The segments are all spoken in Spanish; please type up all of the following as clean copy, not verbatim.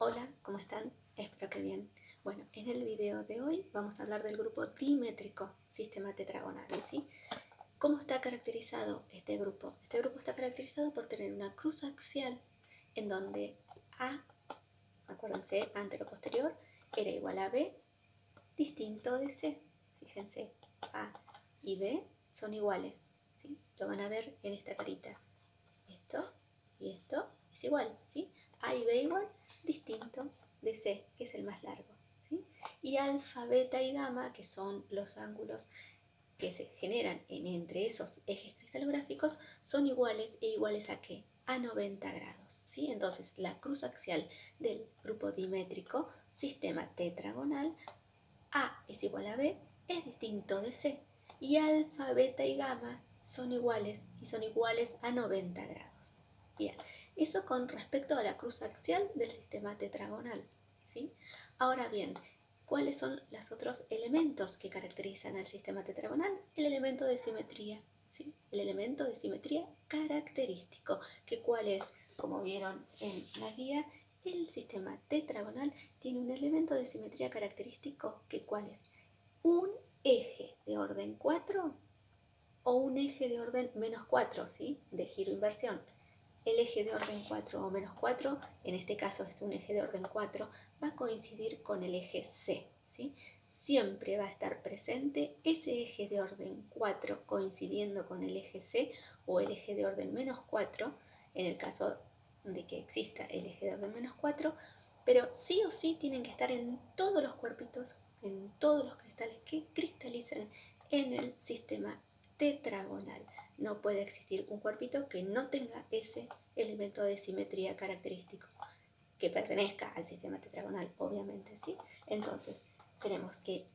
Hola, ¿cómo están? Espero que bien. Bueno, en el video de hoy vamos a hablar del grupo dimétrico, sistema tetragonal, ¿sí? ¿Cómo está caracterizado este grupo? Este grupo está caracterizado por tener una cruz axial en donde A, acuérdense, antero-posterior, era igual a B, distinto de C. Fíjense, A y B son iguales, ¿sí? Lo van a ver en esta carita. Esto y esto es igual, ¿sí? A y B igual, distinto de C, que es el más largo, ¿sí? Y alfa, beta y gamma, que son los ángulos que se generan entre esos ejes cristalográficos, son iguales e iguales a ¿qué? A 90 grados, ¿sí? Entonces, la cruz axial del grupo dimétrico, sistema tetragonal, A es igual a B, es distinto de C. Y alfa, beta y gamma son iguales y son iguales a 90 grados. Bien, eso con respecto a la cruz axial del sistema tetragonal, ¿sí? Ahora bien, ¿cuáles son los otros elementos que caracterizan al sistema tetragonal? El elemento de simetría, ¿sí? El elemento de simetría característico, que cuál es, como vieron en la guía, el sistema tetragonal tiene un elemento de simetría característico que cuál es un eje de orden 4 o un eje de orden menos 4, ¿sí? De giro-inversión. El eje de orden 4 o menos 4, en este caso es un eje de orden 4, va a coincidir con el eje C, ¿sí? Siempre va a estar presente ese eje de orden 4 coincidiendo con el eje C o el eje de orden menos 4, en el caso de que exista el eje de orden menos 4, pero sí o sí tienen que estar en todos los cuerpitos, en todos los cristales que cristalicen en el sistema tetragonal. No puede existir un cuerpito que no tenga ese elemento de simetría característico, que pertenezca al sistema tetragonal, obviamente, ¿sí? Entonces, tenemos que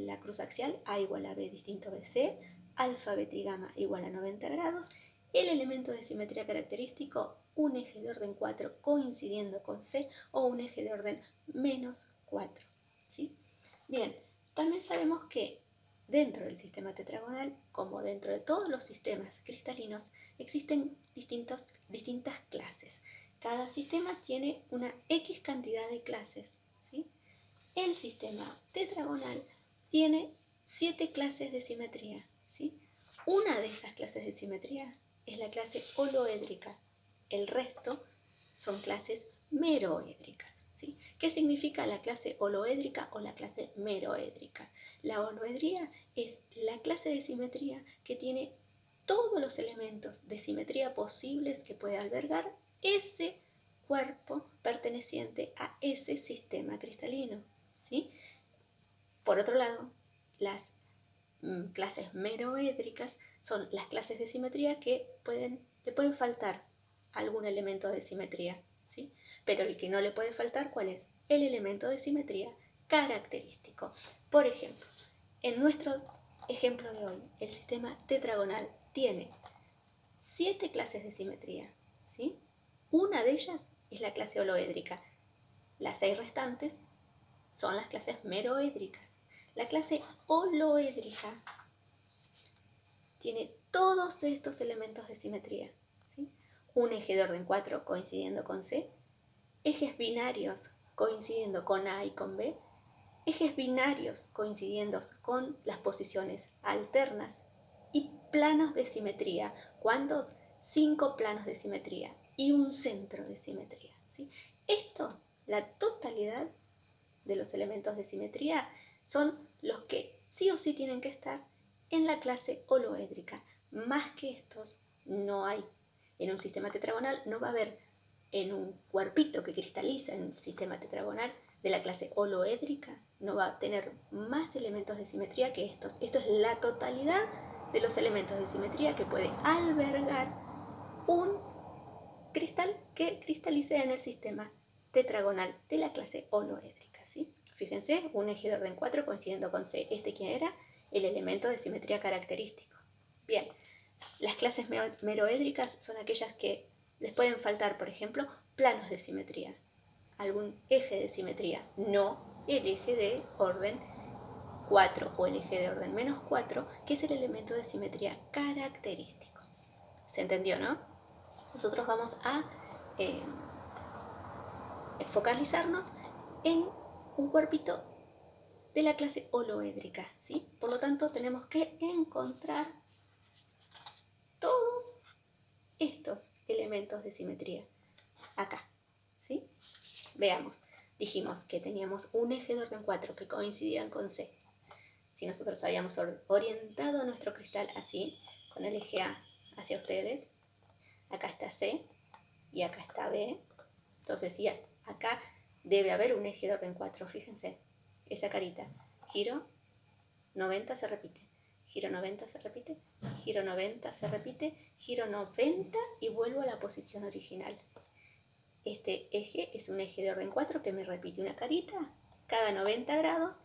la cruz axial A igual a B distinto de C, alfa, beta y gamma igual a 90 grados, el elemento de simetría característico, un eje de orden 4 coincidiendo con C o un eje de orden menos 4, ¿sí? Bien, también sabemos que dentro del sistema tetragonal, como dentro de todos los sistemas cristalinos, existen distintas clases. Cada sistema tiene una X cantidad de clases, ¿sí? El sistema tetragonal tiene 7 clases de simetría, ¿sí? Una de esas clases de simetría es la clase holoédrica. El resto son clases meroédricas, ¿sí? ¿Qué significa la clase holoédrica o la clase meroédrica? La holoedría es la clase de simetría que tiene todos los elementos de simetría posibles que puede albergar ese cuerpo perteneciente a ese sistema cristalino, ¿sí? Por otro lado, las clases meroédricas son las clases de simetría que le pueden faltar algún elemento de simetría, ¿sí? Pero el que no le puede faltar, ¿cuál es? El elemento de simetría característico. Por ejemplo, en nuestro ejemplo de hoy, el sistema tetragonal tiene 7 clases de simetría, ¿sí? Una de ellas es la clase holoédrica. Las 6 restantes son las clases meroédricas. La clase holoédrica tiene todos estos elementos de simetría, ¿sí? Un eje de orden 4 coincidiendo con C, ejes binarios coincidiendo con A y con B, ejes binarios coincidiendo con las posiciones alternas y planos de simetría. ¿Cuántos? 5 planos de simetría y un centro de simetría, ¿sí? Esto, la totalidad de los elementos de simetría, son los que sí o sí tienen que estar en la clase holoédrica. Más que estos no hay. En un sistema tetragonal no va a haber en un cuerpito que cristaliza en un sistema tetragonal de la clase holoédrica, no va a tener más elementos de simetría que estos. Esto es la totalidad de los elementos de simetría que puede albergar un cristal que cristalice en el sistema tetragonal de la clase holoédrica, ¿sí? Fíjense, un eje de orden 4 coincidiendo con C. ¿Este quién era? El elemento de simetría característico. Bien, las clases meroédricas son aquellas que les pueden faltar, por ejemplo, planos de simetría, algún eje de simetría, no el eje de orden 4 o el eje de orden menos 4, que es el elemento de simetría característico. ¿Se entendió, no? Nosotros vamos a focalizarnos en un cuerpito de la clase holoédrica, ¿sí? Por lo tanto, tenemos que encontrar todos estos elementos de simetría acá, ¿sí? Veamos, dijimos que teníamos un eje de orden 4 que coincidían con C. Si nosotros habíamos orientado nuestro cristal así, con el eje A hacia ustedes, acá está C y acá está B, entonces sí, acá debe haber un eje de orden 4, fíjense, esa carita, giro 90 se repite, giro 90 se repite, giro 90 se repite, giro 90 y vuelvo a la posición original. Este eje es un eje de orden 4 que me repite una carita cada 90 grados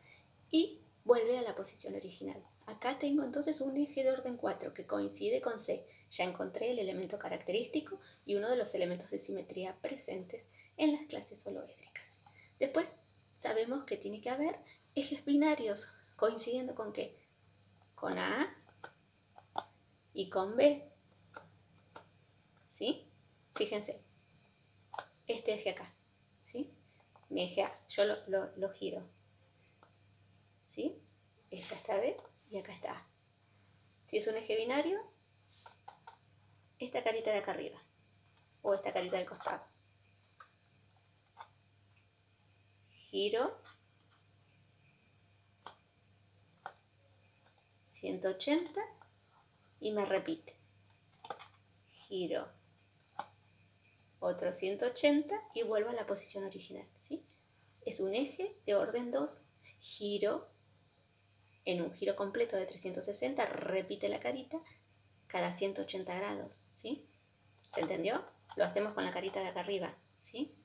y vuelve a la posición original. Acá tengo entonces un eje de orden 4 que coincide con C. Ya encontré el elemento característico y uno de los elementos de simetría presentes en las clases holoédricas. Después sabemos que tiene que haber ejes binarios coincidiendo con ¿qué? Con A y con B. ¿Sí? Fíjense, este eje acá, ¿sí? Mi eje A, yo lo giro, ¿sí? Esta está B y acá está A. Si es un eje binario, esta carita de acá arriba o esta carita del costado. Giro 180 y me repite. Giro otro 180 y vuelvo a la posición original, ¿sí? Es un eje de orden 2, giro en un giro completo de 360, repite la carita cada 180 grados, ¿sí? ¿Se entendió? Lo hacemos con la carita de acá arriba, ¿sí?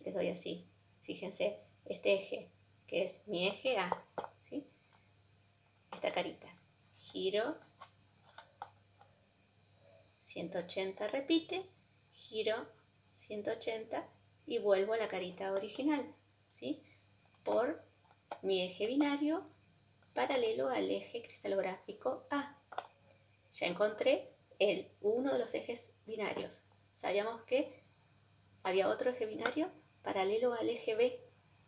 Les doy así. Fíjense, este eje, que es mi eje A, ¿sí? Esta carita. Giro 180, repite, giro 180 y vuelvo a la carita original, ¿sí? Por mi eje binario paralelo al eje cristalográfico A. Ya encontré uno de los ejes binarios. Sabíamos que había otro eje binario paralelo al eje B,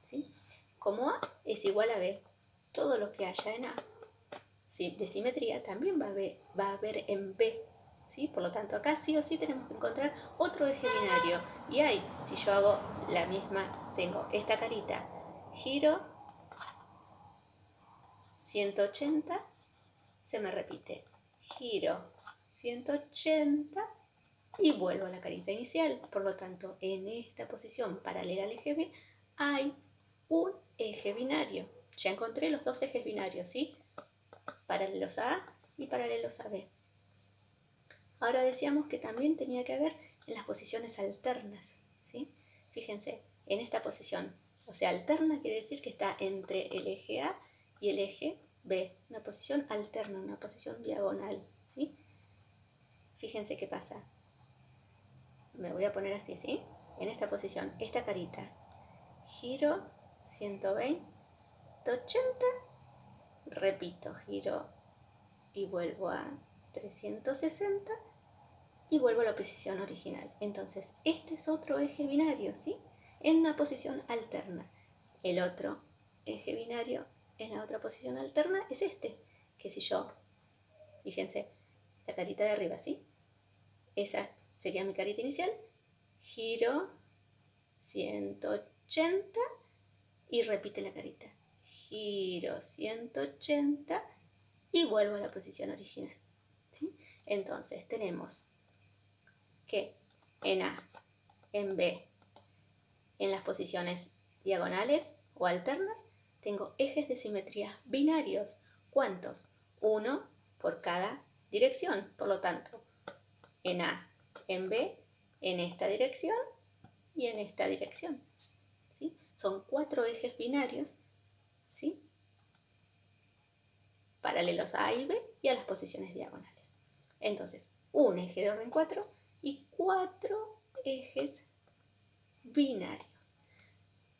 ¿sí? Como A es igual a B, todo lo que haya en A de simetría también va a haber en B, ¿sí? Por lo tanto, acá sí o sí tenemos que encontrar otro eje binario. Y ahí, si yo hago la misma, tengo esta carita, giro 180, se me repite, giro 180 y vuelvo a la carita inicial. Por lo tanto, en esta posición paralela al eje B hay un eje binario. Ya encontré los dos ejes binarios, ¿sí? Paralelos a A y paralelos a B. Ahora decíamos que también tenía que haber en las posiciones alternas, ¿sí? Fíjense, en esta posición, o sea, alterna quiere decir que está entre el eje A y el eje B, una posición alterna, una posición diagonal, ¿sí? Fíjense qué pasa. Me voy a poner así, ¿sí? En esta posición, esta carita, giro 120, 80, repito, giro y vuelvo a 360 y vuelvo a la posición original. Entonces, este es otro eje binario, ¿sí? En una posición alterna. El otro eje binario en la otra posición alterna es este, que si yo, fíjense, la carita de arriba, ¿sí? Esa sería mi carita inicial, giro 180 y repite la carita, giro 180 y vuelvo a la posición original, ¿sí? Entonces tenemos que en A, en B, en las posiciones diagonales o alternas, tengo ejes de simetría binarios. ¿Cuántos? Uno por cada dirección. Por lo tanto, en A, en B, en esta dirección y en esta dirección, ¿sí? Son 4 ejes binarios, ¿sí? Paralelos a A y B y a las posiciones diagonales. Entonces, un eje de orden 4 y 4 ejes binarios.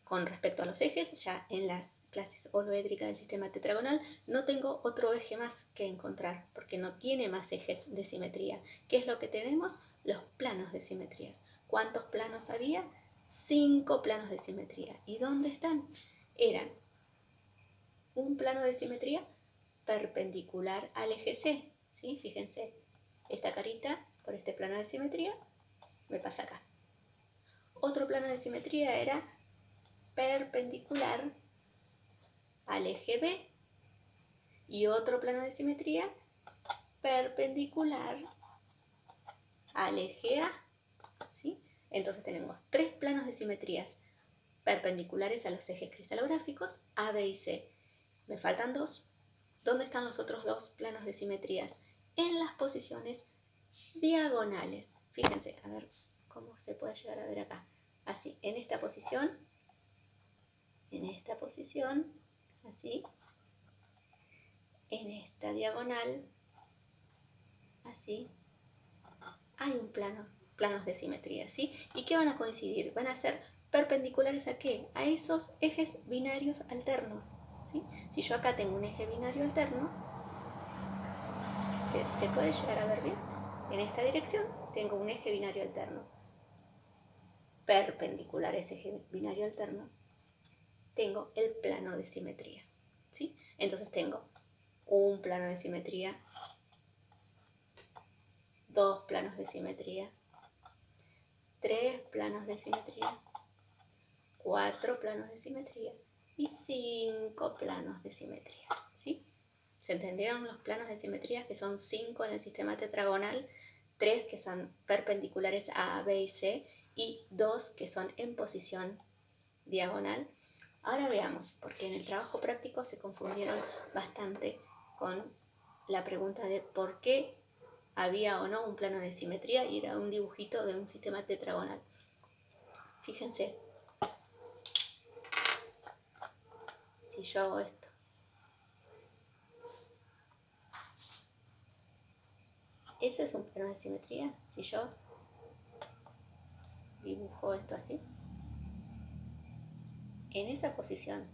Con respecto a los ejes, ya en las clases holoédricas del sistema tetragonal no tengo otro eje más que encontrar, porque no tiene más ejes de simetría. ¿Qué es lo que tenemos? Los planos de simetría. ¿Cuántos planos había? 5 planos de simetría. ¿Y dónde están? Eran un plano de simetría perpendicular al eje C, ¿sí? Fíjense, esta carita por este plano de simetría me pasa acá. Otro plano de simetría era perpendicular al eje B y otro plano de simetría perpendicular al eje A, ¿sí? Entonces tenemos 3 planos de simetrías perpendiculares a los ejes cristalográficos A, B y C. Me faltan 2. ¿Dónde están los otros 2 planos de simetrías? En las posiciones diagonales. Fíjense, a ver cómo se puede llegar a ver acá. Así, en esta posición, así, en esta diagonal, así, hay un planos de simetría, ¿sí? ¿Y qué van a coincidir? Van a ser perpendiculares ¿a qué? A esos ejes binarios alternos, ¿sí? Si yo acá tengo un eje binario alterno, ¿se puede llegar a ver bien? En esta dirección tengo un eje binario alterno. Perpendicular a ese eje binario alterno, tengo el plano de simetría, ¿sí? Entonces tengo un plano de simetría, 2 planos de simetría, 3 planos de simetría, 4 planos de simetría y 5 planos de simetría, ¿sí? ¿Se entendieron los planos de simetría? Que son 5 en el sistema tetragonal, 3 que son perpendiculares a B y C y 2 que son en posición diagonal. Ahora veamos, porque en el trabajo práctico se confundieron bastante con la pregunta de por qué había o no un plano de simetría y era un dibujito de un sistema tetragonal. Fíjense, si yo hago esto, ¿eso es un plano de simetría? Si yo dibujo esto así, en esa posición,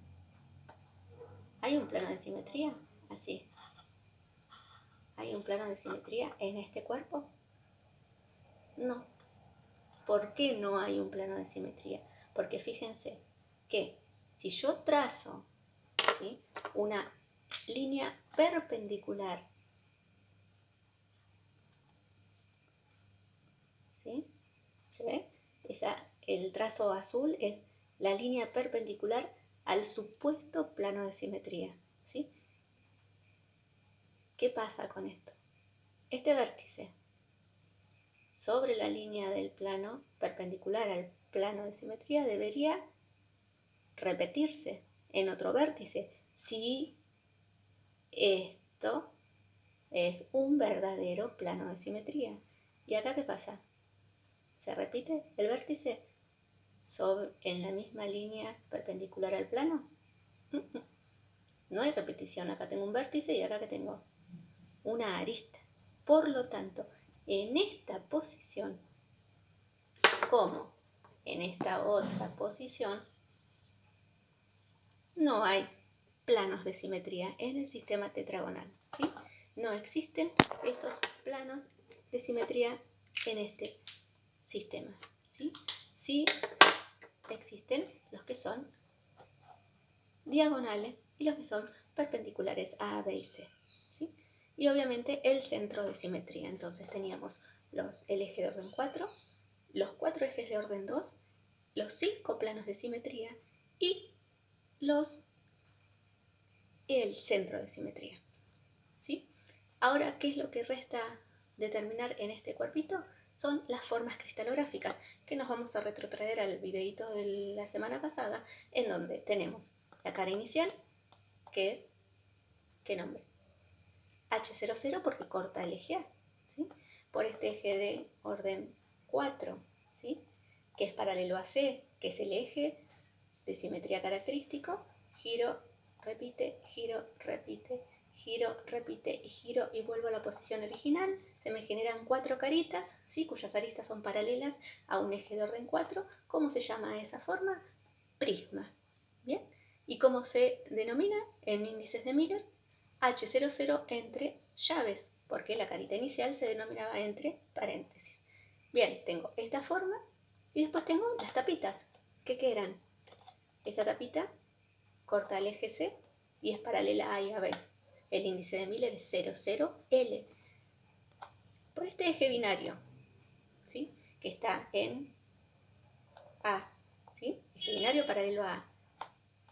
¿hay un plano de simetría? Así. ¿Hay un plano de simetría en este cuerpo? No. ¿Por qué no hay un plano de simetría? Porque fíjense que si yo trazo, ¿sí?, una línea perpendicular, ¿sí? ¿Se ve? El trazo azul es la línea perpendicular al supuesto plano de simetría, ¿sí? ¿Qué pasa con esto? Este vértice sobre la línea del plano perpendicular al plano de simetría debería repetirse en otro vértice si esto es un verdadero plano de simetría. ¿Y acá qué pasa? ¿Se repite el vértice en la misma línea perpendicular al plano? No hay repetición. Acá tengo un vértice y acá que tengo una arista. Por lo tanto, en esta posición, como en esta otra posición, no hay planos de simetría en el sistema tetragonal, ¿sí? No existen esos planos de simetría en este sistema, ¿sí? Sí existen los que son diagonales y los que son perpendiculares a B y C, ¿sí? Y obviamente el centro de simetría. Entonces teníamos el eje de orden 4, los 4 ejes de orden 2, los 5 planos de simetría y el centro de simetría, ¿sí? Ahora, ¿qué es lo que resta determinar en este cuerpito? Son las formas cristalográficas, que nos vamos a retrotraer al videito de la semana pasada, en donde tenemos la cara inicial, que es, ¿qué nombre? H00 porque corta el eje A, ¿sí? Por este eje de orden 4, ¿sí?, que es paralelo a C, que es el eje de simetría característico, giro, repite, giro, repite, giro, repite y giro y vuelvo a la posición original. Se me generan 4 caritas, ¿sí?, cuyas aristas son paralelas a un eje de orden 4. ¿Cómo se llama esa forma? Prisma. ¿Bien? ¿Y cómo se denomina en índices de Miller? H00 entre llaves, porque la carita inicial se denominaba entre paréntesis. Bien, tengo esta forma y después tengo las tapitas. ¿Qué eran? Esta tapita corta el eje C y es paralela a A y a B. El índice de Miller es 0, 0, L. Por este eje binario, ¿sí? Que está en A, ¿sí? Eje binario paralelo a A.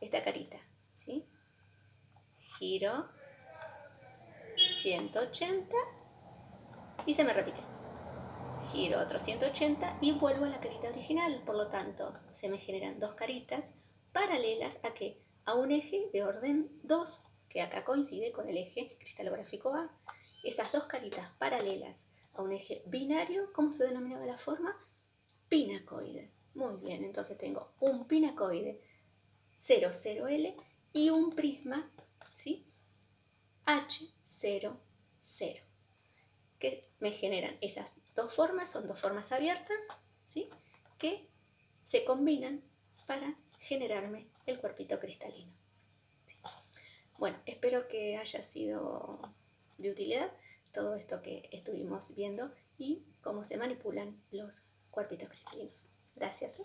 Esta carita, ¿sí? Giro 180 y se me repite. Giro otro 180 y vuelvo a la carita original. Por lo tanto, se me generan dos caritas paralelas a ¿qué? A un eje de orden 2, que acá coincide con el eje cristalográfico A. Esas dos caritas paralelas a un eje binario, ¿cómo se denominaba la forma? Pinacoide. Muy bien, entonces tengo un pinacoide 0, 0, L y un prisma, ¿sí? H, 0, 0. Que me generan esas dos formas, son dos formas abiertas, ¿sí? Que se combinan para generarme el cuerpito cristalino. ¿Sí? Bueno, espero que haya sido de utilidad todo esto que estuvimos viendo y cómo se manipulan los cuerpitos cristalinos. Gracias.